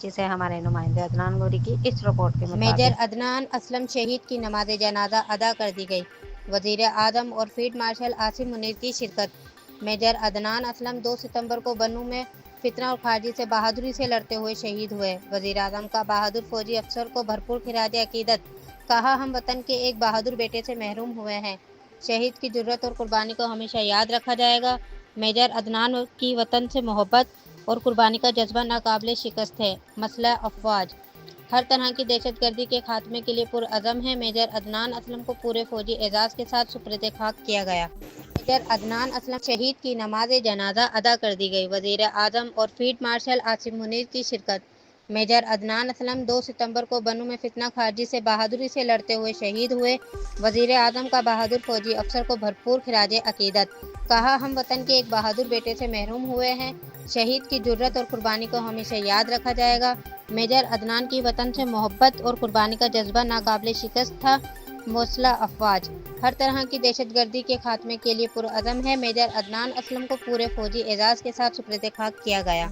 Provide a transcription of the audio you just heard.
کراچی سے ہمارے نمائندے عدنان گوری کی اس رپورٹ کے میجر مطابق عدنان اسلم شہید کی نماز جنازہ ادا کر دی گئی۔ وزیر اعظم اور فیلڈ مارشل عاصم منیر کی شرکت۔ میجر عدنان اسلم 2 ستمبر کو بنوں میں فتنہ اور خارجی سے بہادری سے لڑتے ہوئے شہید ہوئے۔ وزیر اعظم کا بہادر فوجی افسر کو بھرپور خراج عقیدت۔ کہا، ہم وطن کے ایک بہادر بیٹے سے محروم ہوئے ہیں۔ شہید کی جرات اور قربانی کو ہمیشہ یاد رکھا جائے گا۔ میجر عدنان کی وطن سے محبت اور قربانی کا جذبہ ناقابل شکست ہے۔ مسلح افواج ہر طرح کی دہشت گردی کے خاتمے کے لیے پرعزم ہے۔ میجر عدنان اسلم کو پورے فوجی اعزاز کے ساتھ سپرد خاک کیا گیا۔ میجر عدنان اسلم شہید کی نماز جنازہ ادا کر دی گئی۔ وزیر اعظم اور فیلڈ مارشل عاصم منیر کی شرکت۔ میجر عدنان اسلم 2 ستمبر کو بنوں میں فتنہ خارجی سے بہادری سے لڑتے ہوئے شہید ہوئے۔ وزیر اعظم کا بہادر فوجی افسر کو بھرپور خراج عقیدت۔ کہا، ہم وطن کے ایک بہادر بیٹے سے محروم ہوئے ہیں۔ شہید کی جرات اور قربانی کو ہمیشہ یاد رکھا جائے گا۔ میجر عدنان کی وطن سے محبت اور قربانی کا جذبہ ناقابل شکست تھا۔ مسلح افواج ہر طرح کی دہشت گردی کے خاتمے کے لیے پرعزم ہے۔ میجر عدنان اسلم کو پورے فوجی اعزاز کے ساتھ سپرد خاک کیا گیا۔